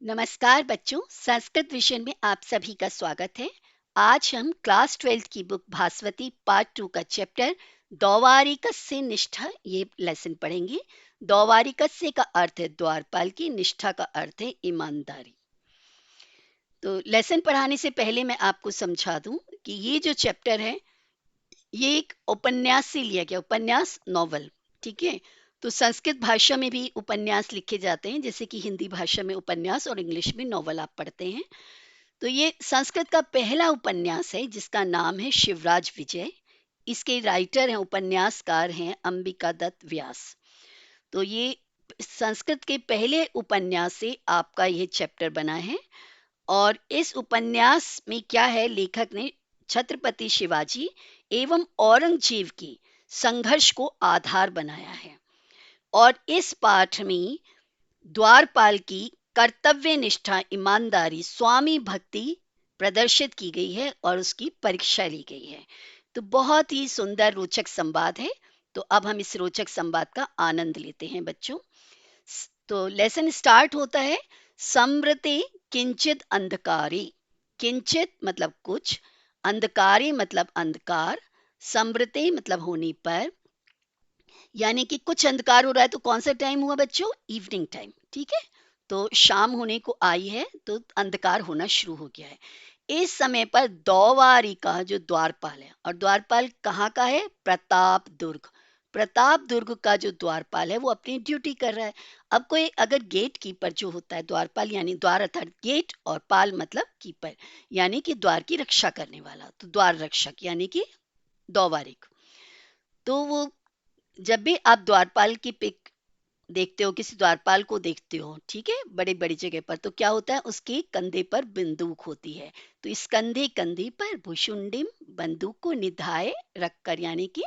नमस्कार बच्चों, संस्कृत विषय में आप सभी का स्वागत है। आज हम क्लास 12th की बुक भास्वती पार्ट 2 का चैप्टर द्वारिकस्य निष्ठा ये लेसन पढ़ेंगे। द्वारिकस्य का अर्थ है द्वारपाल की, निष्ठा का अर्थ है ईमानदारी। तो लेसन पढ़ाने से पहले मैं आपको समझा दूं कि ये जो चैप्टर है ये एक उपन्यास से लिया गया, उपन्यास नॉवल। ठीक है। तो संस्कृत भाषा में भी उपन्यास लिखे जाते हैं, जैसे कि हिंदी भाषा में उपन्यास और इंग्लिश में नॉवल आप पढ़ते हैं। तो ये संस्कृत का पहला उपन्यास है जिसका नाम है शिवराज विजय। इसके राइटर हैं, उपन्यासकार हैं अंबिका दत्त व्यास। तो ये संस्कृत के पहले उपन्यास से आपका ये चैप्टर बना है। और इस उपन्यास में क्या है, लेखक ने छत्रपति शिवाजी एवं औरंगजेब की संघर्ष को आधार बनाया है। और इस पाठ में द्वारपाल की कर्तव्य निष्ठा, ईमानदारी, स्वामी भक्ति प्रदर्शित की गई है और उसकी परीक्षा ली गई है। तो बहुत ही सुंदर रोचक संवाद है। तो अब हम इस रोचक संवाद का आनंद लेते हैं बच्चों। तो लेसन स्टार्ट होता है। समृते किंचित अंधकारी। किंचित मतलब कुछ, अंधकारी मतलब अंधकार, समृते मतलब होने पर, यानी कि कुछ अंधकार हो रहा है। तो कौन सा टाइम हुआ बच्चों? Evening time. ठीक है। तो शाम होने को आई है, तो अंधकार होना शुरू हो गया है। इस समय पर दौवारी का जो द्वारपाल है, और द्वारपाल कहाँ का है? प्रताप दुर्ग। प्रताप दुर्ग का जो द्वारपाल है वो अपनी ड्यूटी कर रहा है। अब कोई अगर गेट कीपर जो होता है, द्वारपाल यानी द्वार अर्थात गेट, और पाल मतलब कीपर, यानी कि द्वार की रक्षा करने वाला, तो द्वार रक्षक यानी कि दौवारिक। तो वो जब भी आप द्वारपाल की पिक देखते हो, किसी द्वारपाल को देखते हो, ठीक है, बड़ी बड़ी जगह पर, तो क्या होता है, उसके कंधे पर बंदूक होती है। तो इस कंधे कंधे पर भुशुंडिम, बंदूक को निधाए रखकर, यानी कि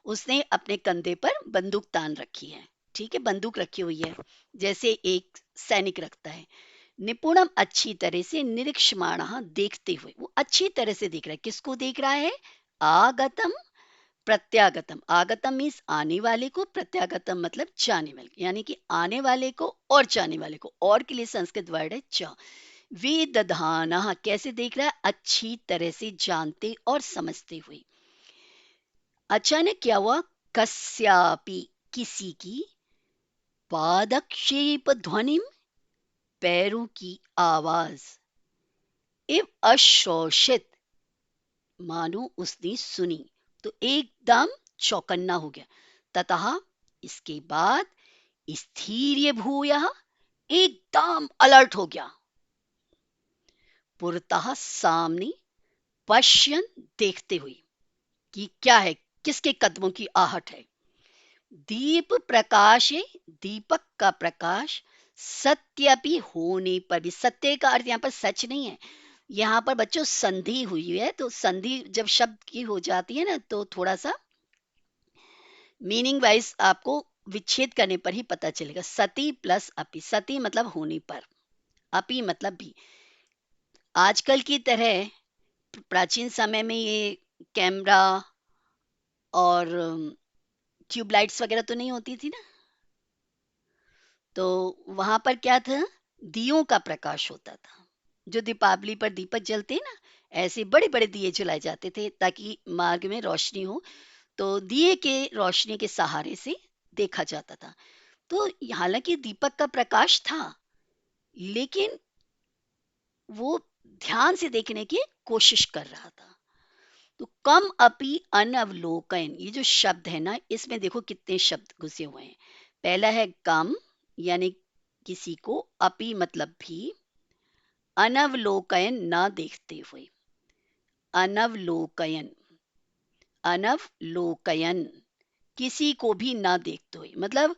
उसने अपने कंधे पर बंदूक तान रखी है। ठीक है, बंदूक रखी हुई है जैसे एक सैनिक रखता है। निपुणम अच्छी तरह से, निरीक्षमाण देखते हुए, वो अच्छी तरह से देख रहा है। किसको देख रहा है? आगतम प्रत्यागतम। आगतम मीन्स आने वाले को, प्रत्यागतम मतलब जाने वाले, यानी कि आने वाले को और जाने वाले को। और के लिए संस्कृत वर्ड है च। वेदधाना, कैसे देख रहा है? अच्छी तरह से जानते और समझते हुए। अचानक क्या हुआ? कस्यापि, किसी की, पादक्षेप ध्वनिम, पैरों की आवाज, इव अश्रौषित, मानो उसने सुनी। तो एकदम चौकन्ना हो गया। ततः, इसके बाद, स्थिर भूयः, एकदम अलर्ट हो गया। पुरतः, सामने, पश्यन देखते हुए कि क्या है, किसके कदमों की आहट है। दीप प्रकाश है, दीपक का प्रकाश, सत्य होने पर भी, सत्य का अर्थ यहाँ पर सच नहीं है, यहाँ पर बच्चों संधि हुई है। तो संधि जब शब्द की हो जाती है ना, तो थोड़ा सा मीनिंग वाइज आपको विच्छेद करने पर ही पता चलेगा। सती प्लस अपि, सती मतलब होने पर, अपि मतलब भी। आजकल की तरह प्राचीन समय में ये कैमरा और ट्यूबलाइट्स वगैरह तो नहीं होती थी ना। तो वहां पर क्या था? दियों का प्रकाश होता था। जो दीपावली पर दीपक जलते हैं ना, ऐसे बड़े बड़े दिए जलाए जाते थे ताकि मार्ग में रोशनी हो। तो दिए के रोशनी के सहारे से देखा जाता था। तो हालांकि दीपक का प्रकाश था, लेकिन वो ध्यान से देखने की कोशिश कर रहा था। तो कम अपि अनवलोकन, ये जो शब्द है ना, इसमें देखो कितने शब्द घुसे हुए हैं। पहला है कम, यानी किसी को, अपि मतलब भी, अनवलोकन ना देखते हुए, अनवलोकयन, अनवलोकयन, किसी को भी ना देखते हुए, मतलब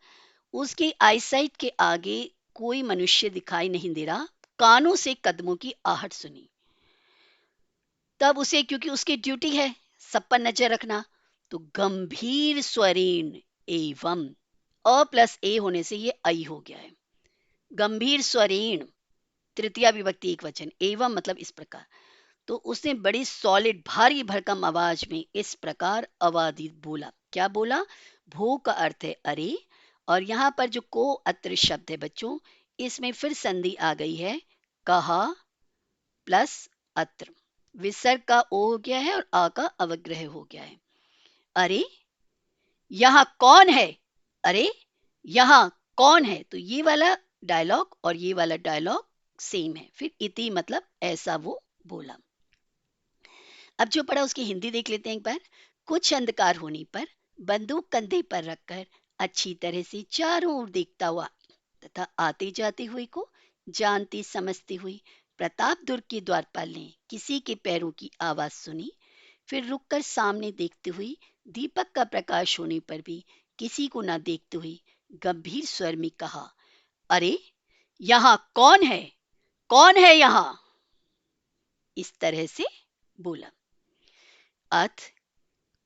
उसकी आईसाइट के आगे कोई मनुष्य दिखाई नहीं दे रहा, कानों से कदमों की आहट सुनी। तब उसे, क्योंकि उसकी ड्यूटी है सब पर नजर रखना, तो गंभीर स्वरेण, एवं, अ प्लस ए होने से ये आई हो गया है। गंभीर स्वरेण, तृतीया विभक्ति एक वचन, एवं मतलब इस प्रकार। तो उसने बड़ी सॉलिड भारी भरकम आवाज में इस प्रकार अवादित बोला। क्या बोला? भो का अर्थ है अरे, और यहाँ पर जो को अत्र शब्द है बच्चों, इसमें फिर संधि आ गई है, कहा प्लस अत्र। विसर्ग का ओ हो गया है और आ का अवग्रह हो गया है। अरे यहां कौन है, अरे यहां कौन है। तो ये वाला डायलॉग और ये वाला डायलॉग सेम है। फिर इति मतलब ऐसा वो बोला। अब जो पढ़ा उसकी हिंदी देख लेते हैं एक बार। कुछ अंधकार होने पर बंदूक कंधे पर रखकर अच्छी तरह से चारों ओर देखता हुआ तथा आते जाते हुए को जानती समझती हुई प्रताप दुर्ग के द्वारपाल ने किसी के पैरों की आवाज सुनी। फिर रुककर सामने देखते हुए दीपक का प्रकाश होने पर भी किसी को न देखते हुए गंभीर स्वर में कहा, अरे यहां कौन है, कौन है यहां। इस तरह से बोला। अथ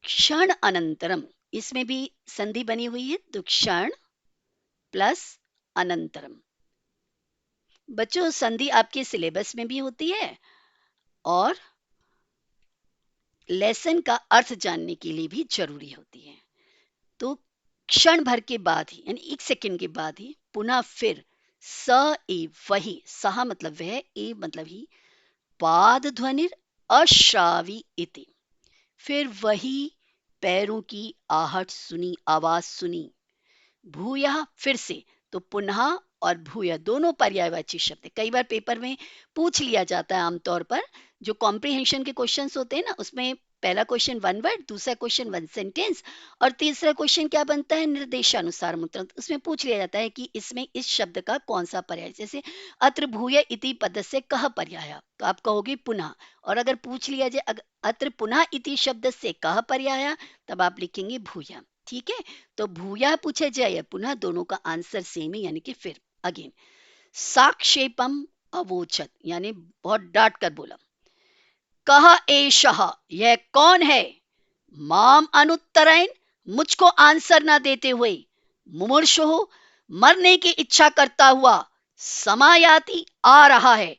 क्षण अनंतरम, इसमें भी संधि बनी हुई है, तो क्षण प्लस अनंतरम। बच्चों संधि आपके सिलेबस में भी होती है और लेसन का अर्थ जानने के लिए भी जरूरी होती है। तो क्षण भर के बाद ही यानी 1 सेकंड के बाद ही पुनः फिर स ए वही, सहा मतलब वह, ए मतलब ही, पाद ध्वनिर अश्रावी इति, फिर वही पैरों की आहट सुनी, आवाज सुनी। भूयः फिर से, तो पुनः और भूय दोनों पर्यायवाची शब्द। कई बार पेपर में पूछ लिया जाता है आमतौर पर, जो कॉम्प्रिहेंशन के क्वेश्चंस होते हैं ना, उसमें पहला क्वेश्चन 1 वर्ड, दूसरा क्वेश्चन 1 सेंटेंस और तीसरा क्वेश्चन क्या बनता है, निर्देशानुसार मुद्रण। उसमें पूछ लिया जाता है कि इसमें इस शब्द का कौन सा पर्याय, जैसे अत्र भूय इति पद से कह पर्याय, तो आप कहोगे पुनः। और अगर पूछ लिया जाए अत्र पुनः इति शब्द से कह पर्याय, तब आप लिखेंगे भूया। ठीक है, तो भूया पूछे जाए या पुनः, दोनों का आंसर सेम है, यानी कि फिर अगेन। साक्षेपम अवोचत, यानी बहुत डांट कर बोला। कह एषः, यह कौन है। माम अनुत्तरैन, मुझको आंसर ना देते हुए। मुमुर्षुः, मरने की इच्छा करता हुआ। समायाति, आ रहा है।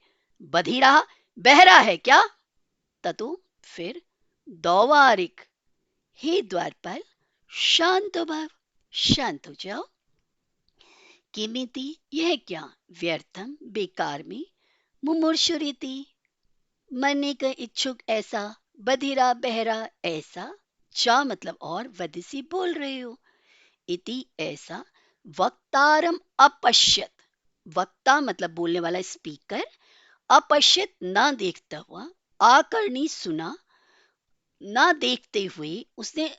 बधिरा, बहरा है क्या। ततो फिर दौवारिक, हे द्वारपाल शांत हो भाव, शांत हो जाओ। किमिति, यह क्या, व्यर्थम बेकार में, मुमुर्षुरिति मरने का इच्छुक ऐसा, बधिरा बहरा ऐसा, चा मतलब और, वदसी बोल रहे हो, इति ऐसा, वक्तारम अपश्यत, वक्ता मतलब बोलने वाला स्पीकर, अपश्यत ना देखता हुआ, आकरणी सुना, ना देखते हुए, उसने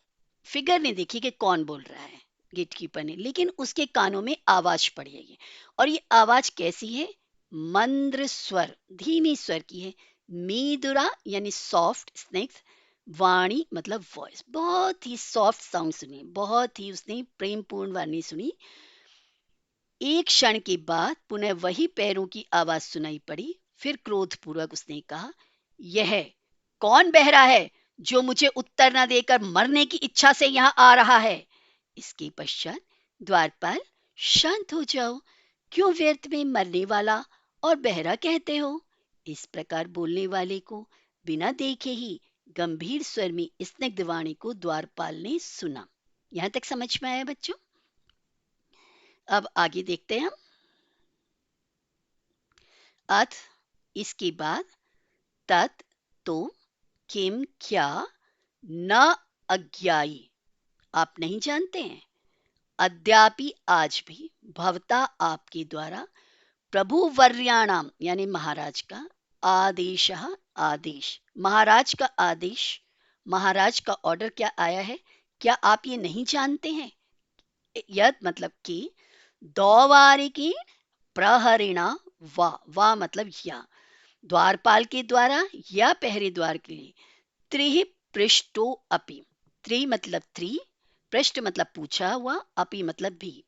फिगर नहीं देखी कि कौन बोल रहा है गेटकीपर ने, लेकिन उसके कानों में आवाज पड़ी है ये। और ये आवाज कैसी है, मंद्र स्वर, धीमी स्वर की है। मीदुरा यानी सॉफ्ट, स्नेक्स, वाणी मतलब वॉइस, बहुत ही सॉफ्ट साउंड सुनी, बहुत ही उसने प्रेमपूर्ण वाणी सुनी। एक क्षण के बाद पुनः वही पैरों की आवाज सुनाई पड़ी। फिर क्रोधपूर्वक उसने कहा, यह कौन बहरा है जो मुझे उत्तर न देकर मरने की इच्छा से यहां आ रहा है। इसके पश्चात द्वारपाल, शांत हो जाओ, क्यों व्यर्थ में मरने वाला और बहरा कहते हो। इस प्रकार बोलने वाले को बिना देखे ही गंभीर स्वर में स्निग्ध वाणी को द्वारपाल ने सुना। यहां तक समझ में आया बच्चों। अब आगे देखते हैं हम। अथ, इसके बाद, तत् तो, किम क्या, न अज्ञायी, आप नहीं जानते हैं, अद्यापि आज भी, भवता आपके द्वारा, प्रभु वर्याणाम यानी महाराज का, आदेश, आदेश, महाराज का आदेश, महाराज का ऑर्डर क्या आया है, क्या आप ये नहीं जानते हैं। यद मतलब कि दौवारिकी प्रहरिणा, वा मतलब या, द्वारपाल के द्वारा या पहरेदार के लिए, त्रिहि पृष्ठो अपि, त्रि मतलब त्रि, पृष्ठ मतलब पूछा हुआ, अपि मतलब भी,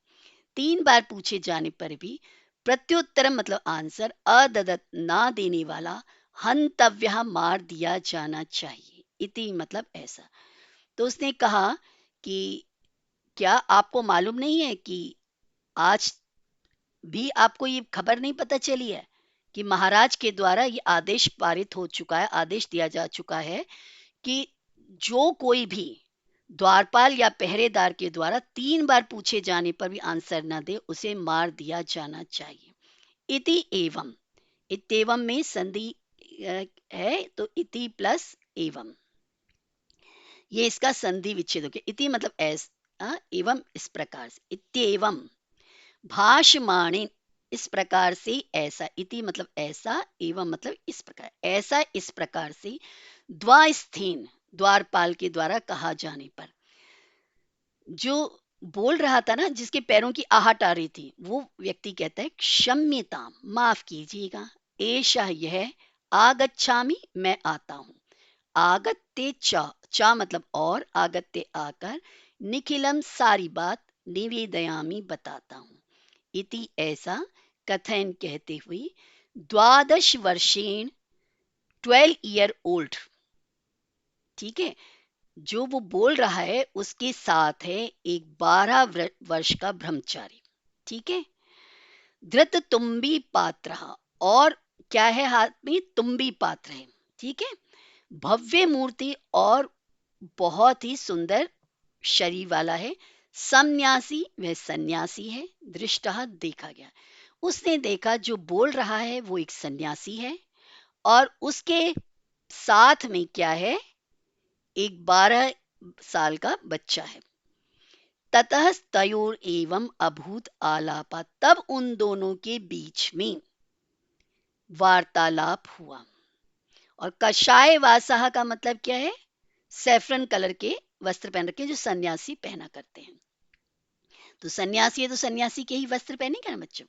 3 बार पूछे जाने पर भी, प्रत्युत्तरम मतलब आंसर, अददत ना देने वाला, हंतव्य मार दिया जाना चाहिए, इति मतलब ऐसा। तो उसने कहा कि क्या आपको मालूम नहीं है कि आज भी आपको ये खबर नहीं पता चली है कि महाराज के द्वारा ये आदेश पारित हो चुका है, आदेश दिया जा चुका है कि जो कोई भी द्वारपाल या पहरेदार के द्वारा 3 बार पूछे जाने पर भी आंसर न दे, उसे मार दिया जाना चाहिए। इति एवं, इत्येवं में संधि है तो इति प्लस एवं, ये इसका संधि विच्छेद हो गया। इति मतलब ऐसा, एवं इस प्रकार से, इत्येवं भाषमाणे इस प्रकार से, ऐसा, इति मतलब ऐसा, एवं मतलब इस प्रकार, ऐसा इस प्रकार से, द्वास्थेन द्वारपाल के द्वारा कहा जाने पर। जो बोल रहा था ना, जिसके पैरों की आहट आ रही थी, वो व्यक्ति कहता है क्षम्यताम, माफ कीजिएगा, ऐशा यह, आगच्छामि मैं आता हूं, आगत्ते चा, चा मतलब और, आगत्ते आकर, निखिलम सारी बात, निवेदयामी बताता हूं, इति ऐसा, कथन कहते हुए, 12 वर्षेण 12 ईयर ओल्ड, ठीक है, जो वो बोल रहा है उसके साथ है एक 12 वर्ष का ब्रह्मचारी, ठीक है। धृत तुम्बी पात्र, और क्या है हाथ में, तुम्बी पात्र है, ठीक है। भव्य मूर्ति और बहुत ही सुंदर शरीर वाला है। संन्यासी, वह सन्यासी है। दृष्टा देखा गया, उसने देखा जो बोल रहा है वो एक सन्यासी है, और उसके साथ में क्या है, एक 12 साल का बच्चा है। ततः तयोर एवं अभूत आलापा, तब उन दोनों के बीच में वार्तालाप हुआ। और कषाय वासाह का मतलब क्या है, सैफरन कलर के वस्त्र पहन रखे जो सन्यासी पहना करते हैं। तो सन्यासी है तो सन्यासी के ही वस्त्र पहनेंगे ना बच्चों।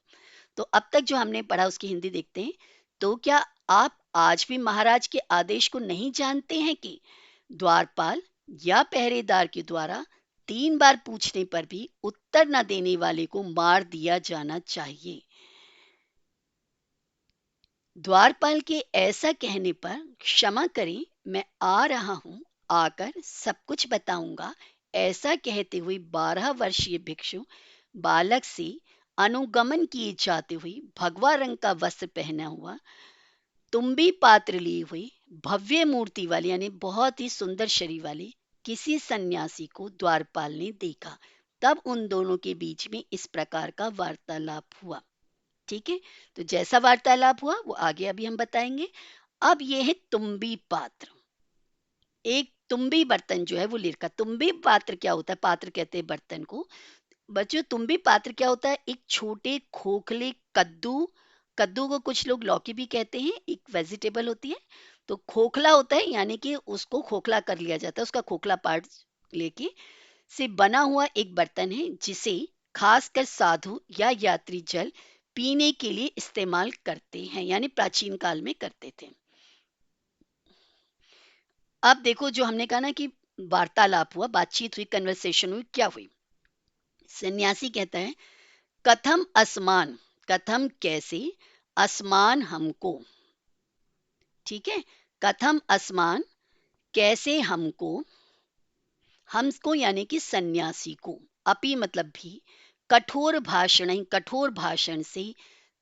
तो अब तक जो हमने पढ़ा उसकी हिंदी देखते हैं। तो क्या आप आज भी महाराज के आदेश को नहीं जानते हैं कि द्वारपाल या पहरेदार के द्वारा 3 बार पूछने पर भी उत्तर न देने वाले को मार दिया जाना चाहिए। द्वारपाल के ऐसा कहने पर, क्षमा करें मैं आ रहा हूं, आकर सब कुछ बताऊंगा, ऐसा कहते हुए 12 वर्षीय भिक्षु बालक से अनुगमन किए जाते हुए, भगवा रंग का वस्त्र पहना हुआ, तुम्बी पात्र लिए हुई, भव्य मूर्ति वाली यानी बहुत ही सुंदर शरीर वाले किसी सन्यासी को द्वारपाल ने देखा। तब उन दोनों के बीच में इस प्रकार का वार्तालाप हुआ, ठीक है। तो जैसा वार्तालाप हुआ वो आगे अभी हम बताएंगे। अब ये है तुम्बी पात्र। एक तुम्बी बर्तन जो है वो ले रखा। तुम्बी पात्र क्या होता है, पात्र कहते हैं बर्तन को। बच्चों तुम्बी पात्र क्या होता है, एक छोटे खोखले कद्दू, कद्दू को कुछ लोग लौकी भी कहते हैं, एक वेजिटेबल होती है। तो खोखला होता है, यानी कि उसको खोखला कर लिया जाता है, उसका खोखला पार्ट लेके से बना हुआ एक बर्तन है, जिसे खासकर साधु या यात्री जल पीने के लिए इस्तेमाल करते हैं, यानी प्राचीन काल में करते थे। अब देखो जो हमने कहा ना कि वार्तालाप हुआ, बातचीत हुई, कन्वर्सेशन हुई, क्या हुई। सन्यासी कहता है कथम असमान, कथम कैसे, असमान हमको, ठीक है। कथम असमान कैसे हमको, हमको यानी कि सन्यासी को, अपी मतलब भी, कठोर भाषण, कठोर भाषण से,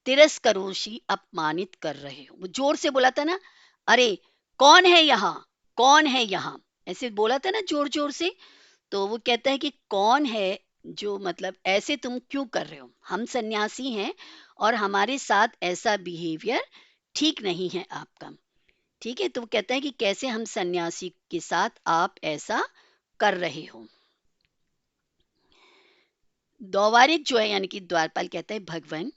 तिरस्करोशी अपमानित कर रहे हो। वो जोर से बोला था ना, अरे कौन है यहाँ, कौन है यहाँ, ऐसे बोला था ना जोर जोर से। तो वो कहता है कि कौन है, जो मतलब ऐसे तुम क्यों कर रहे हो, हम सन्यासी हैं और हमारे साथ ऐसा बिहेवियर ठीक नहीं है आपका, ठीक है। तो वो कहता है कि कैसे हम सन्यासी के साथ आप ऐसा कर रहे हो। दौवारिक जो है यानी कि द्वारपाल कहता है भगवान,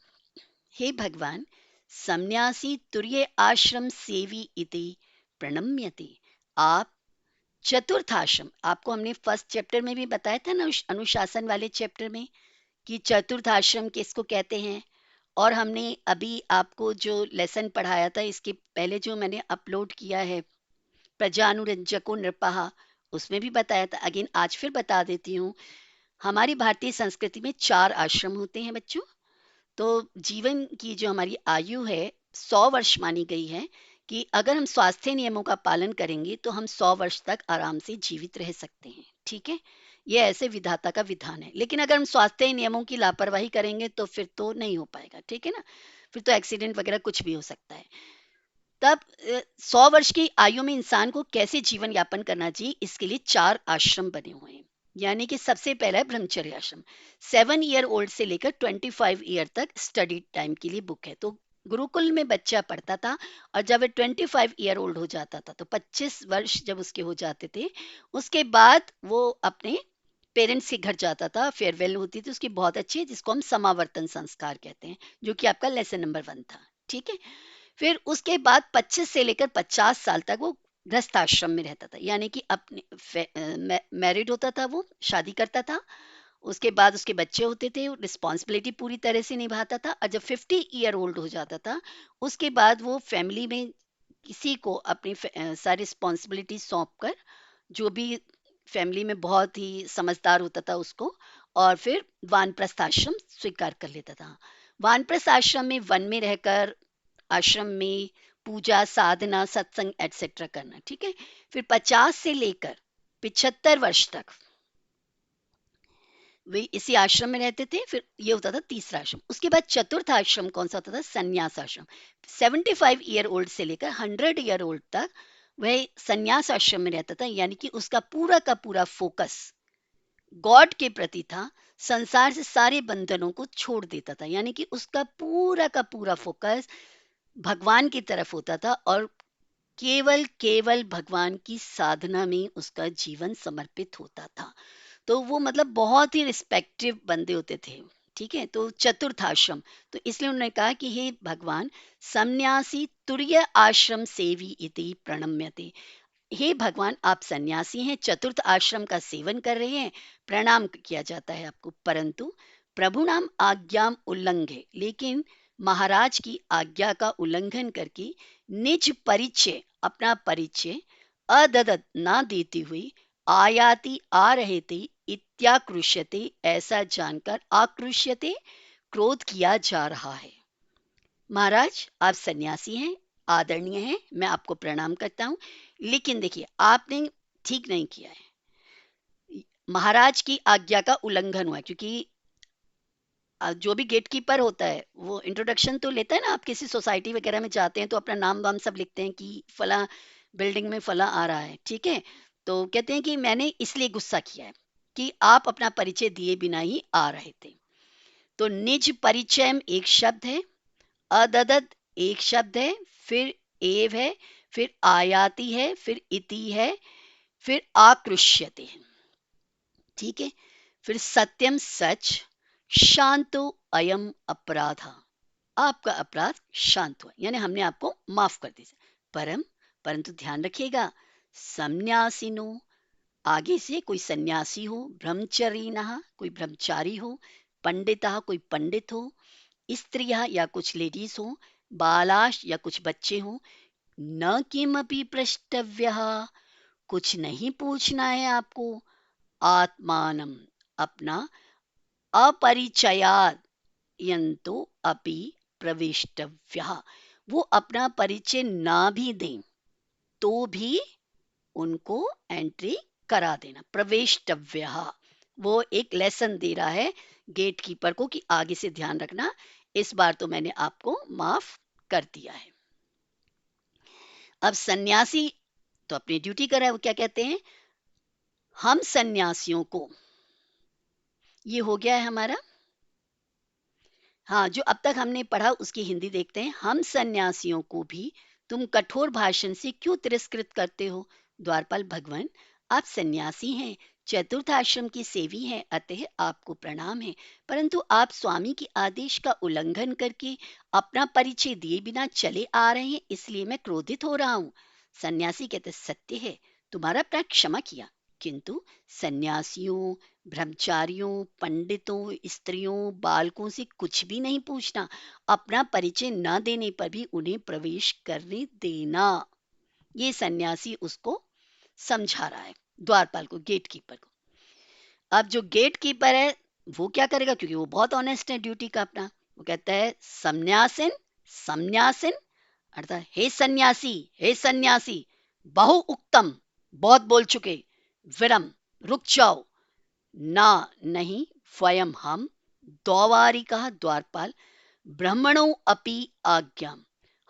हे भगवान, सन्यासी तुर्य आश्रम सेवी इति प्रणम्यते। आप चतुर्थ आश्रम, आपको हमने फर्स्ट चैप्टर में भी बताया था ना, अनुशासन वाले चैप्टर में, कि चतुर्थ आश्रम किसको कहते हैं। और हमने अभी आपको जो लेसन पढ़ाया था इसके पहले जो मैंने अपलोड किया है, प्रजानुरंजको नृपहा, उसमें भी बताया था। अगेन आज फिर बता देती हूँ। हमारी भारतीय संस्कृति में 4 आश्रम होते हैं बच्चों। तो जीवन की जो हमारी आयु है 100 वर्ष मानी गई है, कि अगर हम स्वास्थ्य नियमों का पालन करेंगे तो हम 100 वर्ष तक आराम से जीवित रह सकते हैं, ठीक है। ये ऐसे विधाता का विधान है। लेकिन अगर हम स्वास्थ्य नियमों की लापरवाही करेंगे तो फिर तो नहीं हो पाएगा, ठीक है ना। फिर तो एक्सीडेंट वगैरह कुछ भी हो सकता है। तब 100 वर्ष की आयु में इंसान को कैसे जीवन यापन करना चाहिए, इसके लिए 4 आश्रम बने हुए हैं। यानी कि सबसे पहला है ब्रह्मचर्य आश्रम। 7 ईयर ओल्ड से लेकर 25 ईयर तक स्टडी टाइम के लिए बुक है। तो गुरुकुल में बच्चा पढ़ता था, और जब वो 25 ईयर ओल्ड हो जाता था, तो 25 वर्ष जब उसके हो जाते थे, उसके बाद वो अपने पेरेंट्स के घर जाता था, फेयरवेल होती थी उसकी बहुत अच्छी, जिसको हम समावर्तन संस्कार कहते हैं, जो कि आपका लेसन नंबर 1 था। ठीक है। फिर उसके बाद 25 से लेकर 50 साल तक वो गृहस्थ आश्रम में रहता था, यानी कि अपने मैरिड होता था, वो शादी करता था, उसके बाद उसके बच्चे होते थे, रिस्पॉन्सिबिलिटी पूरी तरह से निभाता था, और जब 50 ईयर ओल्ड हो जाता था, उसके बाद वो फैमिली में किसी को अपनी सारी रिस्पॉन्सिबिलिटी सौंप कर, जो भी फैमिली में बहुत ही समझदार होता था उसको, और फिर वानप्रस्थ आश्रम स्वीकार कर लेता था। वानप्रस्थ आश्रम में वन में रहकर आश्रम में पूजा साधना सत्संग एटसेट्रा करना। ठीक है। फिर 50 से लेकर 75 वर्ष तक वे इसी आश्रम में रहते थे। फिर ये होता था तीसरा आश्रम। उसके बाद चतुर्थ आश्रम कौन सा होता था? संन्यास आश्रम। 75 ईयर ओल्ड से लेकर 100 ईयर ओल्ड तक वह संन्यास आश्रम में रहता था, यानी कि उसका पूरा का पूरा फोकस गॉड के प्रति था, संसार से सारे बंधनों को छोड़ देता था, यानी कि उसका पूरा का पूरा फोकस भगवान की तरफ होता था, और केवल केवल भगवान की साधना में उसका जीवन समर्पित होता था। तो वो मतलब बहुत ही रिस्पेक्टिव बंदे होते थे। ठीक है। तो चतुर्थ आश्रम, तो इसलिए उन्होंने कहा कि हे भगवान, सन्यासी तुर्य आश्रम सेवी इति प्रणम्यते। हे भगवान, आप सन्यासी हैं, चतुर्थ आश्रम का सेवन कर रहे हैं, प्रणाम किया जाता है आपको, परंतु प्रभु नाम आज्ञाम उल्लंघे, लेकिन महाराज की आज्ञा का उल्लंघन करके निज परिचय, अपना परिचय अददत ना देती हुई आयाति आ रहे थे, इत्याकृष्यते, ऐसा जानकर आकृष्यते, क्रोध किया जा रहा है। महाराज, आप सन्यासी हैं, आदरणीय हैं, मैं आपको प्रणाम करता हूं, लेकिन देखिए आपने ठीक नहीं किया है, महाराज की आज्ञा का उल्लंघन हुआ है, क्योंकि जो भी गेट कीपर होता है वो इंट्रोडक्शन तो लेता है ना। आप किसी सोसाइटी वगैरह में जाते हैं तो अपना नाम वाम सब लिखते हैं कि फला बिल्डिंग में फला आ रहा है। ठीक है। तो कहते हैं कि मैंने इसलिए गुस्सा किया है कि आप अपना परिचय दिए बिना ही आ रहे थे। तो निज परिचय एक शब्द है, अददत एक शब्द है, फिर एव है, फिर आयाति है, फिर इति है, फिर आकृष्यते है। ठीक है। फिर सत्यम सच, शांतो अयम अपराधा, आपका अपराध शांत हुआ, यानी हमने आपको माफ कर दिया। परम, परंतु ध्यान रखिएगा, संन्यासिनो, आगे से कोई सन्यासी हो, ब्रह्मचरीनः कोई ब्रह्मचारी हो, पंडितः कोई पंडित हो, स्त्रियः या कुछ लेडीज हो, बालाश या कुछ बच्चे हो, न किमपि प्रष्टव्यः, कुछ नहीं पूछना है आपको, आत्मानम, अपना, अपरिचयात यंतो अपि प्रविष्टव्यः, वो अपना परिचय ना भी दें तो भी उनको एंट्री करा देना। प्रवेष्टव्यः, वो एक लेसन दे रहा है गेट कीपर को कि आगे से ध्यान रखना, इस बार तो मैंने आपको माफ कर दिया है। अब सन्यासी तो अपनी ड्यूटी कर रहा है, वो क्या कहते हैं, हम सन्यासियों को, ये हो गया है हमारा। हाँ, जो अब तक हमने पढ़ा उसकी हिंदी देखते हैं। हम सन्यासियों को भी तुम कठोर भाषण से क्यों तिरस्कृत करते हो? द्वारपाल, भगवान, आप सन्यासी हैं, चतुर्थ आश्रम की सेवी हैं, अतः आपको प्रणाम है, परंतु आप स्वामी के आदेश का उल्लंघन करके अपना परिचय दिए बिना चले आ रहे हैं, इसलिए मैं क्रोधित हो रहा हूँ। सन्यासी कहते, सत्य है, तुम्हारा अपराध क्षमा किया, किंतु सन्यासियों, ब्रह्मचारियों, पंडितों, स्त्रियों, बालकों से कुछ भी नहीं पूछना, अपना परिचय न देने पर भी उन्हें प्रवेश करने देना। ये सन्यासी उसको समझा रहा है, द्वारपाल को, गेट कीपर को। अब जो गेट कीपर है वो क्या करेगा, क्योंकि वो बहुत ऑनेस्ट है ड्यूटी का अपना, वो कहता है, सम्न्यासिन, सम्न्यासिन, अर्थात हे सन्यासी, हे सन्यासी, बहु उक्तम, बहुत बोल चुके, विरम, रुक जाओ, ना, नहीं, स्वयं हम, द्वारिका, द्वारपाल, ब्रह्मणो अपि आज्ञा,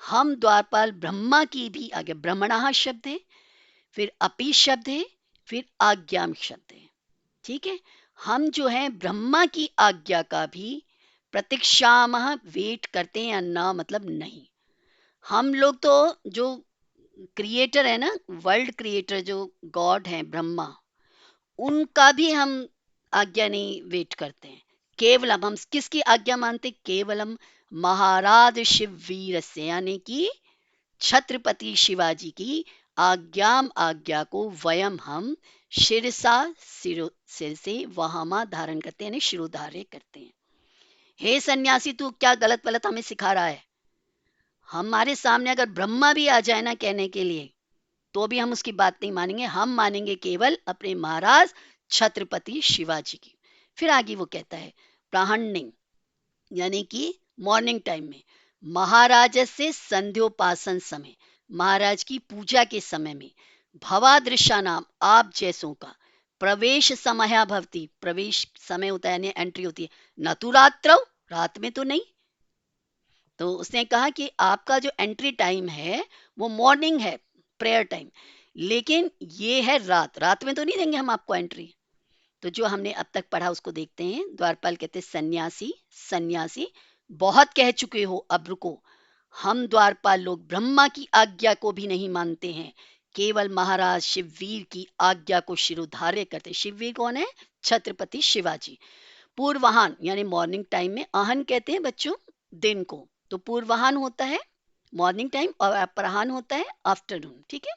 हम द्वारपाल ब्रह्मा की भी आज्ञा, ब्रह्मणः शब्द है, फिर अपि शब्द है, फिर आज्ञाम शब्द है। ठीक है। हम जो है ब्रह्मा की आज्ञा का भी प्रतीक्षामः, वेट करते हैं या ना मतलब नहीं। हम लोग तो जो क्रिएटर है ना, वर्ल्ड क्रिएटर जो गॉड है ब्रह्मा, उनका भी हम आज्ञा नहीं वेट करते हैं। केवलम हम किसकी आज्ञा मानते? केवलम महाराज शिववीर से, यानी कि छत्रपति शिवाजी की आज्ञा को वयम हम शिरसा, सिर से वहामा धारण करते हैं, यानी शिरोधार्य करते हैं। हे सन्यासी, तू क्या गलत गलत हमें सिखा रहा है? हमारे सामने अगर ब्रह्मा भी आ जाए ना कहने के लिए, तो भी हम उसकी बात नहीं मानेंगे। हम मानेंगे केवल अपने महाराज छत्रपति शिवाजी की। फिर आगे वो कहता है प्राहणिंग, यानी कि मॉर्निंग टाइम में, महाराज से संध्योपासन समय, महाराज की पूजा के समय में, भवादृशा नाम, आप जैसों का, प्रवेश समय भवती, प्रवेश समय होता है यानी एंट्री होती है, न तो रात्रौ, रात में तो नहीं। तो उसने कहा कि आपका जो एंट्री टाइम है वो मॉर्निंग है, प्रेयर टाइम, लेकिन ये है रात, रात में तो नहीं देंगे हम आपको एंट्री। तो जो हमने अब तक पढ़ा उसको देखते हैं। द्वारपाल कहते सन्यासी, सन्यासी बहुत कह चुके हो, अब रुको। हम द्वारपाल लोग ब्रह्मा की आज्ञा को भी नहीं मानते हैं, केवल महाराज शिववीर की आज्ञा को शिरोधार्य करते। शिववीर कौन है? छत्रपति शिवाजी। पूर्वाहन यानी मॉर्निंग टाइम में, आहन कहते हैं बच्चों दिन को, तो पूर्वाहन होता है मॉर्निंग टाइम और अपराहन होता है आफ्टरनून, ठीक है।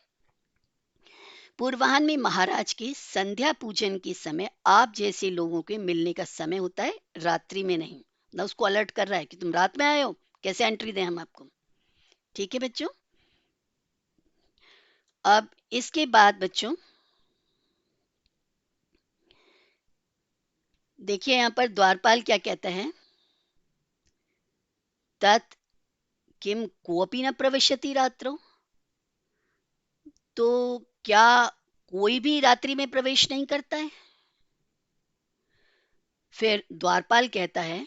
पूर्वाहन में महाराज के संध्या पूजन के समय आप जैसे लोगों के मिलने का समय होता है, रात्रि में नहीं। ना उसको अलर्ट कर रहा है कि तुम रात में आए हो, कैसे एंट्री दें हम आपको, ठीक है बच्चों। अब इसके बाद बच्चों देखिए यहाँ पर द्वारपाल क्या कहता है, तत् किम कोपी न प्रविशति रात्रौ, तो क्या कोई भी रात्रि में प्रवेश नहीं करता है? फिर द्वारपाल कहता है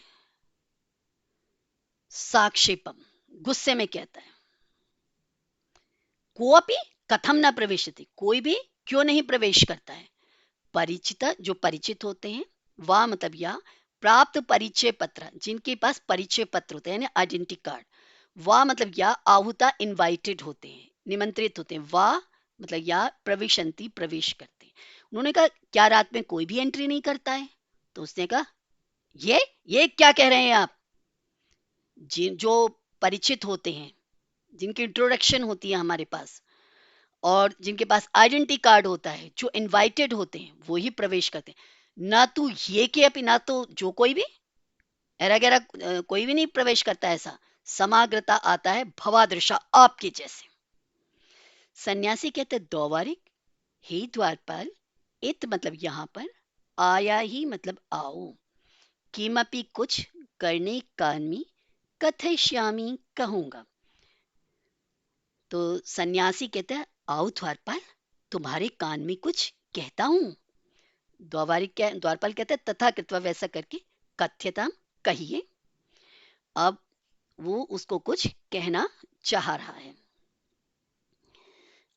साक्षेपम, गुस्से में कहता है, कोपी कथम न प्रवेशति, कोई भी क्यों नहीं प्रवेश करता है? परिचित, जो परिचित होते हैं, वा मतलब या, प्राप्त परिचय पत्र, जिनके पास परिचय पत्र होते हैं यानी आइडेंटिटी कार्ड, वा मतलब या, आहुता इनवाइटेड होते हैं, निमंत्रित होते हैं, वा मतलब या, प्रविशंति प्रवेश करते हैं। उन्होंने कहा क्या रात में कोई भी एंट्री नहीं करता है? तो उसने कहा ये क्या कह रहे हैं आप? जिन जो परिचित होते हैं, जिनकी इंट्रोडक्शन होती है हमारे पास, और जिनके पास आइडेंटिटी कार्ड होता है, जो इनवाइटेड होते हैं, वो ही प्रवेश करते हैं। ना तो ये कि अभी, ना तो जो कोई भी एरा गैरा कोई भी नहीं प्रवेश करता ऐसा। समाग्रता आता है भवादृशा, आपके जैसे। सन्यासी कहते दौवारिक, हे द्वारपाल, इत मतलब यहाँ पर, आया ही मतलब आओ, किमपि कुछ करने कामी, कथयिष्यामि कहूंगा। तो सन्यासी कहते हैं आओ द्वारपाल, तुम्हारे कान में कुछ कहता हूं। द्वारपाल कहते हैं तथा कृत्वा, वैसा करके, कथ्यताम कहिए। अब वो उसको कुछ कहना चाह रहा है।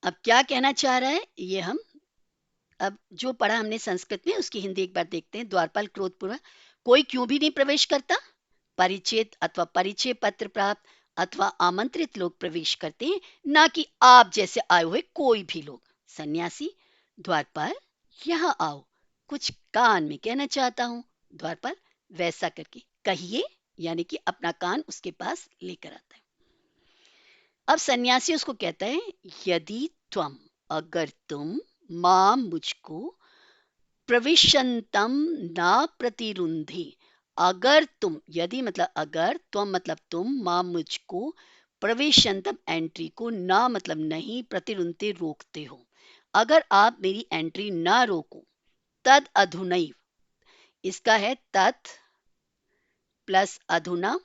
अब क्या कहना चाह रहा है ये हम, अब जो पढ़ा हमने संस्कृत में उसकी हिंदी एक बार देखते हैं। द्वारपाल क्रोधपूर्वक, कोई क्यों भी नहीं प्रवेश करता? परिचित अथवा परिचय पत्र प्राप्त अथवा आमंत्रित लोग प्रवेश करते हैं, ना कि आप जैसे आए हुए कोई भी लोग। सन्यासी, द्वारपाल यहाँ आओ, कुछ कान में कहना चाहता हूं। द्वारपाल वैसा करके कहिए, यानी कि अपना कान उसके पास लेकर आता है। अब सन्यासी उसको कहता है यदि त्वम, अगर तुम, मां मुझको, प्रविशंतम ना प्रतिरुंधी, अगर तुम, यदि मतलब अगर, त्वम मतलब तुम, मां मुझको, प्रविशंतम एंट्री को, ना मतलब नहीं, प्रतिरुंधते रोकते हो, अगर आप मेरी एंट्री ना रोको, तद अधुनैव, इसका है तत् प्लस अधुना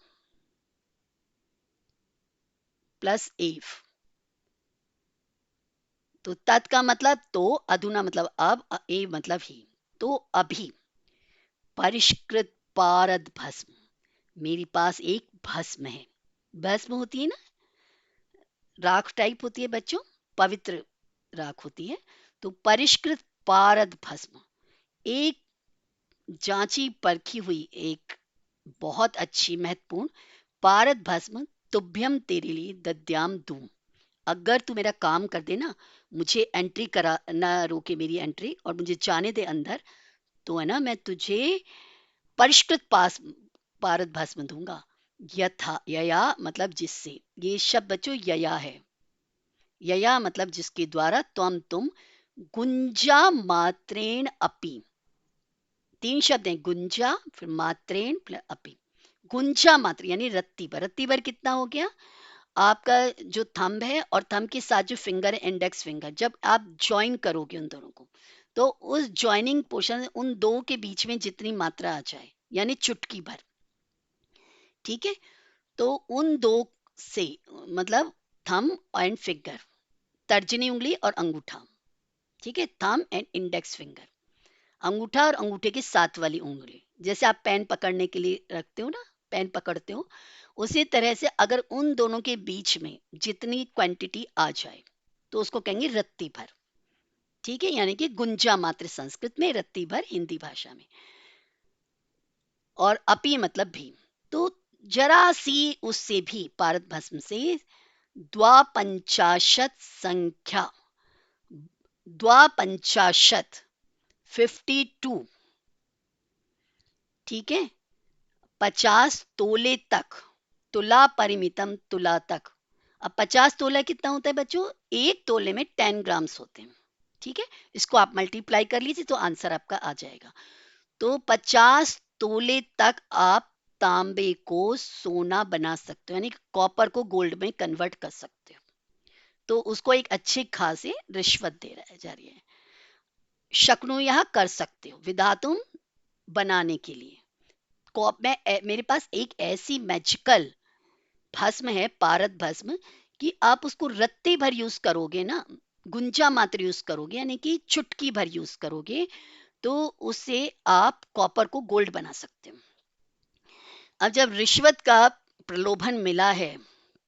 प्लस एव। तो तत् का मतलब तो, अधुना मतलब अब, ए मतलब ही, तो अभी, परिष्कृत पारद भस्म, मेरे पास एक भस्म है। भस्म होती है ना, राख टाइप होती है बच्चों, पवित्र राख होती है। तो परिष्कृत पारद भस्म, एक जांची परखी हुई एक बहुत अच्छी महत्वपूर्ण पारद भस्म तुभ्यम तेरे लिए दद्याम दूं। अगर तू मेरा काम कर दे ना, मुझे एंट्री करा ना रोके मेरी एंट्री और मुझे जाने दे अंदर, तो है ना मैं तुझे परिष्कृत पास पारद भस्म दूंगा। यथा यया मतलब जिससे, ये शब्द बच्चों यया है। यया मतलब जिसके द्वारा तुम गुंजा मात्रेण अपि, तीन शब्द हैं, गुंजा फिर मात्रेण प्लस अपि। गुंजा मात्र यानी रत्ती भर, रत्ती भर कितना हो गया आपका जो थंब है और थंब के साथ जो फिंगर है इंडेक्स फिंगर, जब आप ज्वाइन करोगे उन दोनों को, तो उस ज्वाइनिंग पोर्शन उन दो के बीच में जितनी मात्रा आ जाए यानी चुटकी भर, ठीक है। तो उन दो से मतलब थंब एंड फिंगर, तर्जनी उंगली और अंगूठा, ठीक है, थंब एंड इंडेक्स फिंगर, अंगूठा और अंगूठे की साथ वाली उंगली, जैसे आप पेन पकड़ने के लिए रखते हो ना, पेन पकड़ते हो, उसी तरह से अगर उन दोनों के बीच में जितनी क्वांटिटी आ जाए तो उसको कहेंगे रत्ती भर, ठीक है, यानी कि गुंजा मात्र संस्कृत में, रत्ती भर हिंदी भाषा में, और अपी मतलब भी। तो जरा सी उससे भी पारद भस्म से द्वापंचाशत संख्या, द्वापंचाशत 52, ठीक है, 50 तोले तक, तुला परिमितम तुला तक। अब 50 तोला कितना होता है बच्चों, एक तोले में 10 ग्राम्स होते हैं, ठीक है। इसको आप मल्टीप्लाई कर लीजिए तो आंसर आपका आ जाएगा। तो 50 तोले तक आप तांबे को सोना बना सकते हो, यानी कॉपर को गोल्ड में कन्वर्ट कर सकते हो। तो उसको एक अच्छी खासी रिश्वत दे रहा है जा रही है। शक्नु यह कर सकते हो विधातुम बनाने के लिए। मेरे पास एक ऐसी मैजिकल भस्म है पारद भस्म कि आप उसको रत्ते भर यूज करोगे ना, गुंजा मात्र यूज करोगे यानी कि चुटकी भर यूज करोगे, तो उससे आप कॉपर को गोल्ड बना सकते हो। अब जब रिश्वत का प्रलोभन मिला है,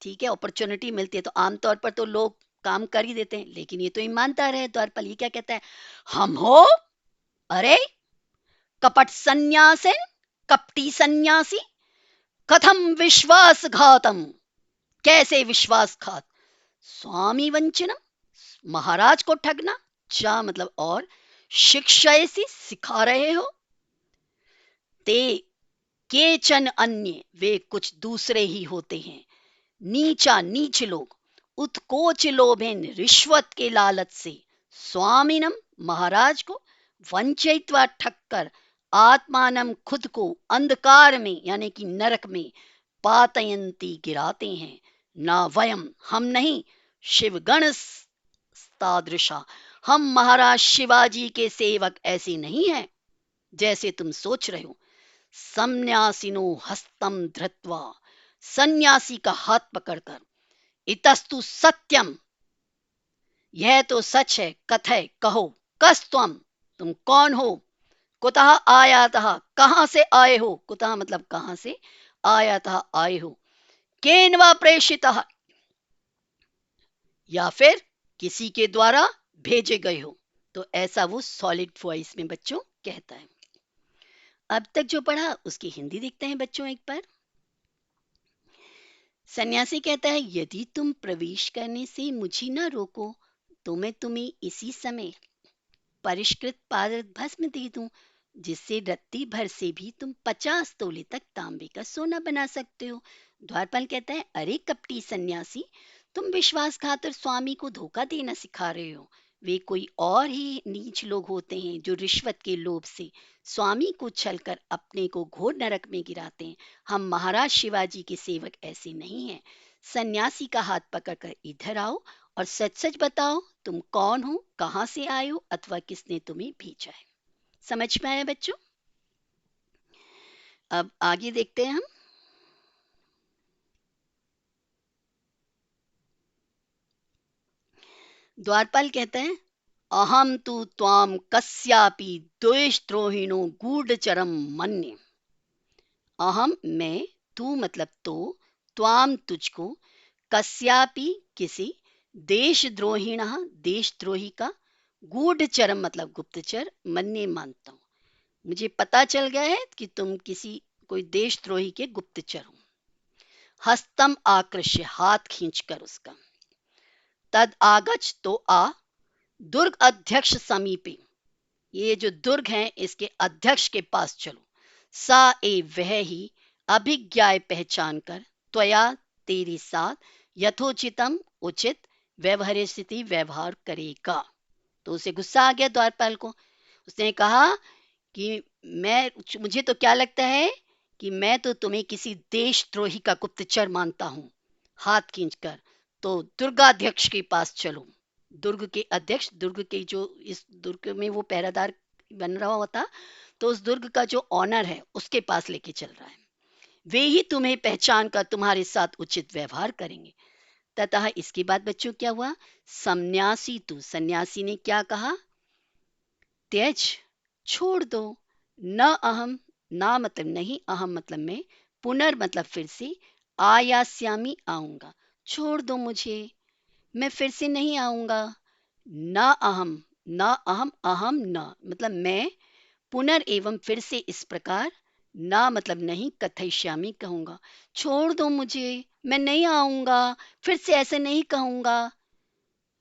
ठीक है, अपॉर्चुनिटी मिलती है, तो आमतौर पर तो लोग काम कर ही देते हैं, लेकिन ये तो ईमानदार है द्वारपाल, ये क्या कहता है, हम हो, अरे कपट सन्यासे, कपटी सन्यासी, कथम विश्वासघातम, कैसे विश्वासघात, स्वामी वंचनम, महाराज को ठगना, जा मतलब और, शिक्षा सिखा रहे हो, ते केचन अन्य वे कुछ दूसरे ही होते हैं, नीचा नीच लोग, उत्कोच लोभेन रिश्वत के लालच से, स्वामीनम महाराज को, वंचित्वा ठक्कर, आत्मानम खुद को अंधकार में यानी कि नरक में, पातयंती गिराते हैं, ना वयम हम नहीं, शिवगण तादृशा हम महाराज शिवाजी के सेवक ऐसे नहीं हैं जैसे तुम सोच रहे हो। संन्यासिनो हस्तम धृत्वा, सन्यासी का हाथ पकड़कर, इतस्तु सत्यम, यह तो सच है, कथय कहो, कस्तम तुम कौन हो, कुतः आयातः कहां से आए हो, कुतः मतलब कहां से, आयातः आए हो, केन वा प्रेषितः या फिर किसी के द्वारा भेजे गए हो। तो ऐसा वो सॉलिड वॉइस में बच्चों कहता है। अब तक जो पढ़ा उसकी हिंदी देखते हैं बच्चों एक बार। सन्यासी कहता है, यदि तुम प्रवेश करने से मुझे न रोको तो मैं तुम्हें इसी समय परिष्कृत पारद भस्म दे दूं, जिससे रत्ती भर से भी तुम 50 तोले तक तांबे का सोना बना सकते हो। द्वारपाल कहता है, अरे कपटी सन्यासी, तुम विश्वासघात और स्वामी को धोखा देना सिखा रहे हो। वे कोई और ही नीच लोग होते हैं जो रिश्वत के लोभ से स्वामी को छलकर अपने को घोर नरक में गिराते हैं। हम महाराज शिवाजी के सेवक ऐसे नहीं हैं। सन्यासी का हाथ पकड़कर इधर आओ और सच सच बताओ तुम कौन हो, कहां से आए हो, अथवा किसने तुम्हें भेजा है। समझ में आया बच्चों? अब आगे देखते हैं हम। द्वारपाल कहते हैं, अहम तु त्वाम कस्यापि द्वेषद्रोहिणो गूढ़चरम मन्ये। अहम मैं, तू मतलब तो, त्वाम तुझको, कस्यापि किसी, देशद्रोहिण देशद्रोही का, गूढ़चरम मतलब गुप्तचर, मन्ये मानता हूं। मुझे पता चल गया है कि तुम किसी कोई देशद्रोही के गुप्तचर हो। हस्तम आकृष्य, हाथ खींचकर उसका। तद आगच, तो आ। दुर्ग अध्यक्ष समीपे, ये जो दुर्ग है इसके अध्यक्ष के पास चलो। सा ए, वह ही। अभिज्ञाय, पहचान कर। त्वया, तेरे साथ। यथोचितम, उचित। व्यवहार, स्थिति व्यवहार करेगा। तो उसे गुस्सा आ गया द्वारपाल को। उसने कहा कि मैं मुझे तो क्या लगता है कि मैं तो तुम्हें किसी देशद्रोही का गुप्तचर मानता हूं। हाथ खींचकर, तो दुर्गाध्यक्ष के पास चलो। दुर्ग के अध्यक्ष, दुर्ग के जो इस दुर्ग में वो पहरादार बन रहा होता, तो उस दुर्ग का जो ऑनर है उसके पास लेके चल रहा है। वे ही तुम्हें पहचान कर तुम्हारे साथ उचित व्यवहार करेंगे। तथा इसके बाद बच्चों क्या हुआ? सन्यासी तू, सन्यासी ने क्या कहा? त्यज, छोड़ दो। न अहम, ना मतलब नहीं, अहम मतलब मैं, पुनर् मतलब फिर से, आयास्यामी, आऊंगा। छोड़ दो मुझे, मैं फिर से नहीं आऊंगा। न अहम, न अहम, अहम न मतलब मैं, पुनर् एवं फिर से इस प्रकार, ना मतलब नहीं, कथयिष्यामि कहूंगा। छोड़ दो मुझे, मैं नहीं आऊंगा, फिर से ऐसे नहीं कहूंगा।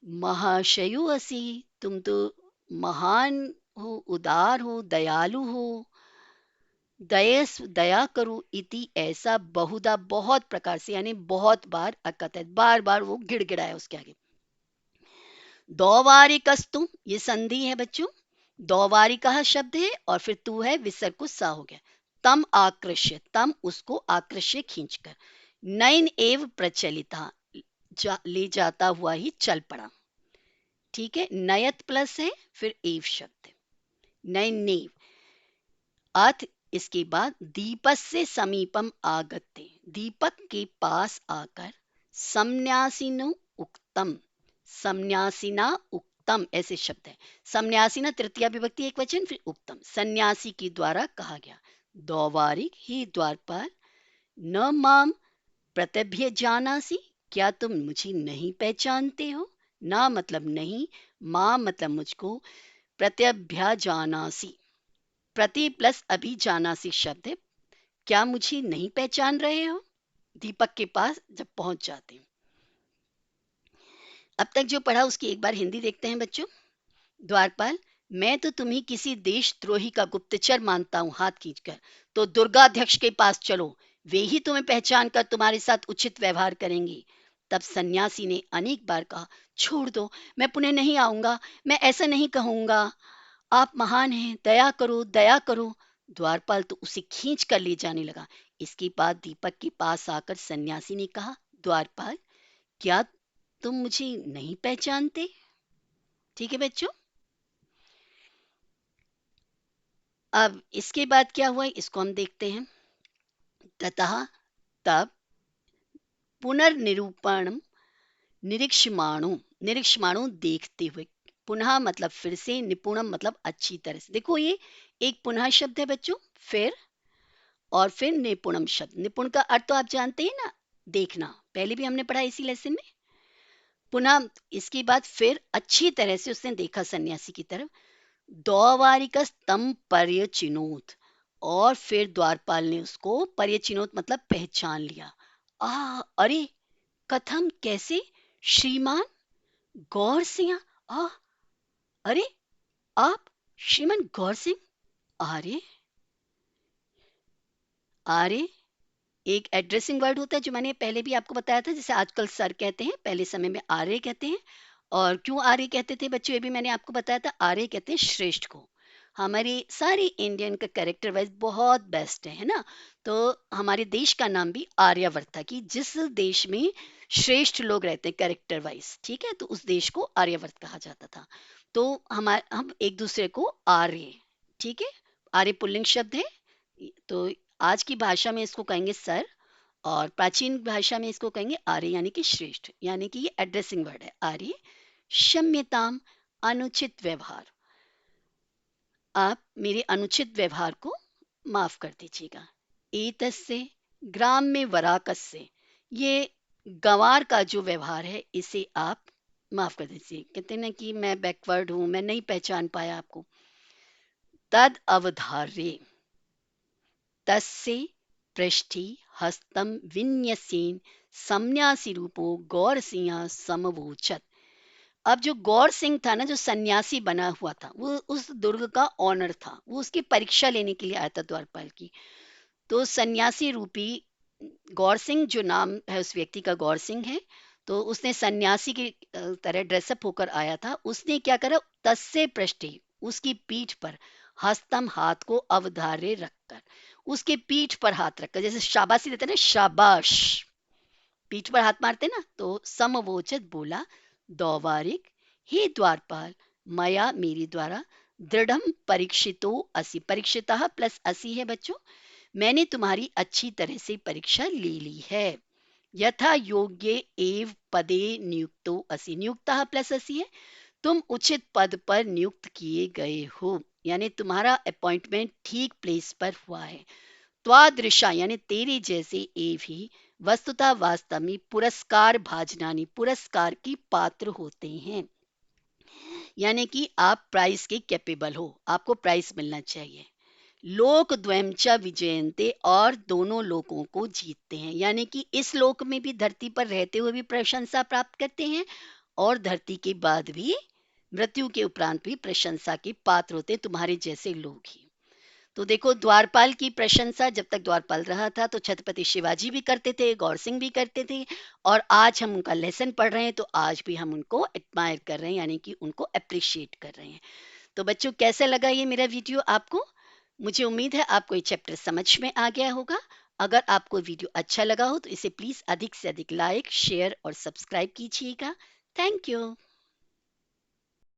महाशयु असी, तुम तो महान हो, उदार हो, दयालु हो। दयस, दया करो। इति, ऐसा। बहुधा, बहुत प्रकार से, यानी बहुत बार। अकथयत, बार बार वो गिड़गिड़ाया उसके आगे। दौवारिकस्तु, ये संधि है बच्चों। दौवारिका शब्द है और फिर तू है, विसर्ग को सा हो गया। तम आकृष्य, तम उसको, आकृष्य खींचकर। नयन एव प्रचलिता, ले जाता हुआ ही चल पड़ा। ठीक है, नयत प्लस है फिर एव शब्द है। नयन नेव। अर्थ इसके बाद दीपस से समीपम आगत्य, दीपक के पास आकर। सम्न्यासिनो उक्तम, सम्न्यासिना उक्तम, ऐसे शब्द है। सम्न्यासिना तृतीया विभक्ति एक वचन, फिर उक्तम, सन्यासी के द्वारा कहा गया। दौवारिक, ही द्वारपाल। न माम प्रत्यभ्य जानासी, क्या तुम मुझे नहीं पहचानते हो? ना मतलब नहीं, मां मतलब मुझको, प्रत्यभ्या जानासी, प्रति प्लस अभी जानासी शब्द है। क्या मुझे नहीं पहचान रहे हो? दीपक के पास जब पहुंच जाते हैं। अब तक जो पढ़ा उसकी एक बार हिंदी देखते हैं बच्चों। द्वारपाल, मैं तो तुम्हें किसी देशद्रोही का गुप्तचर मानता हूं। हाथ खींचकर, तो दुर्गाध्यक्ष के पास चलो, वे ही तुम्हें पहचान कर तुम्हारे साथ उचित व्यवहार करेंगे। तब सन्यासी ने अनेक बार कहा, छोड़ दो, मैं पुनः नहीं आऊंगा, मैं ऐसा नहीं कहूंगा। आप महान हैं, दया करो, दया करो। द्वारपाल तो उसे खींच कर ले जाने लगा। इसके बाद दीपक के पास आकर सन्यासी ने कहा, द्वारपाल, क्या तुम मुझे नहीं पहचानते? ठीक है बच्चों। अब इसके बाद क्या हुआ इसको हम देखते हैं। ततः, तब। पुनर्निरूपण, निरीक्षमाणु, निरीक्षमाणु देखते हुए। पुनः मतलब फिर से, निपुणम मतलब अच्छी तरह से। देखो ये एक पुनः शब्द है बच्चों, फिर और फिर निपुणम शब्द। निपुण का अर्थ तो आप जानते हैं ना, देखना, पहले भी हमने पढ़ा इसी लेसन में। पुनः इसके बाद फिर अच्छी तरह से उसने देखा सन्यासी की तरफ। द्वारिका स्तंभ पर्यचिनोत, और फिर द्वारपाल ने उसको पर्यचिनोत मतलब पहचान लिया। अरे, कथम, कैसे? श्रीमान, गौर सिंह। आ अरे, आप श्रीमान गौर सिंह? अरे, अरे, एक एड्रेसिंग वर्ड होता है जो मैंने पहले भी आपको बताया था, जैसे आजकल सर कहते हैं, पहले समय में आर्य कहते हैं। और क्यों आर्य कहते थे बच्चों, ये भी मैंने आपको बताया था। आर्य कहते हैं श्रेष्ठ को। हमारी सारी इंडियन का कैरेक्टर वाइज बहुत बेस्ट है ना। तो हमारे देश का नाम भी आर्यावर्त था, कि जिस देश में श्रेष्ठ लोग रहते हैं कैरेक्टर वाइज, ठीक है, तो उस देश को आर्यावर्त कहा जाता था। तो हम एक दूसरे को आर्य, ठीक है, आर्य पुल्लिंग शब्द है। तो आज की भाषा में इसको कहेंगे सर, और प्राचीन भाषा में इसको कहेंगे आर्य, यानी कि श्रेष्ठ, यानी कि ये एड्रेसिंग वर्ड है आर्य। क्षम्यताम, अनुचित व्यवहार, आप मेरे अनुचित व्यवहार को माफ कर दीजिएगा। एतस्य, ग्राम में वराकस्य, ये गंवार का जो व्यवहार है इसे आप माफ कर दीजिए। कहते हैं ना कि मैं बैकवर्ड हूं, मैं नहीं पहचान पाया आपको। तद अवधार्ये तस्य पृष्ठे हस्तं विन्यस्येन संन्यासी रूपो गौरसिंह समवोचत। अब जो गौर सिंह था ना, जो सन्यासी बना हुआ था, वो उस दुर्ग का ऑनर था, वो उसकी परीक्षा लेने के लिए आया था द्वारपाल की। तो सन्यासी रूपी गौर सिंह, जो नाम है उस व्यक्ति का गौर सिंह है, तो उसने सन्यासी की तरह ड्रेसअप होकर आया था। उसने क्या करा, तस्से पृष्ठे, उसकी पीठ पर, हस्तम हाथ को अवधार्य रखकर, उसके पीठ पर हाथ रखकर, जैसे शाबाशी देते हैं ना, शाबाश, पीठ पर हाथ मारते ना, तो समवोचत बोला, दौवारिक, हे द्वारपाल, मया मेरी द्वारा, दृढ़ परीक्षितो असि, परीक्षिता प्लस असि है बच्चों, मैंने तुम्हारी अच्छी तरह से परीक्षा ले ली है। यथा योग्य एव पदे नियुक्तो असि, नियुक्ता प्लस असि है, तुम उचित पद पर नियुक्त किए गए हो, यानी तुम्हारा अपॉइंटमेंट ठीक प्लेस पर हुआ है। त्वादृशा यानी तेरे जैसे एव ही वस्तुतः वास्तव में पुरस्कार भाजनानी, पुरस्कार की पात्र होते हैं, यानी कि आप प्राइस के कैपेबल हो, आपको प्राइस मिलना चाहिए। लोक द्वयम च विजयन्ते, और दोनों लोकों को जीतते हैं, यानी कि इस लोक में भी, धरती पर रहते हुए भी प्रशंसा प्राप्त करते हैं, और धरती के बाद भी, मृत्यु के उपरांत भी प्रशंसा के पात्र होते हैं तुम्हारे जैसे लोग ही। तो देखो, द्वारपाल की प्रशंसा जब तक द्वारपाल रहा था तो छत्रपति शिवाजी भी करते थे, गौर सिंह भी करते थे, और आज हम उनका लेसन पढ़ रहे हैं तो आज भी हम उनको एडमायर कर रहे हैं, यानी कि उनको अप्रिशिएट कर रहे हैं। तो बच्चों, कैसा लगा ये मेरा वीडियो आपको? मुझे उम्मीद है आपको ये चैप्टर समझ में आ गया होगा। अगर आपको वीडियो अच्छा लगा हो तो इसे प्लीज अधिक से अधिक लाइक, शेयर और सब्सक्राइब कीजिएगा। Thank you.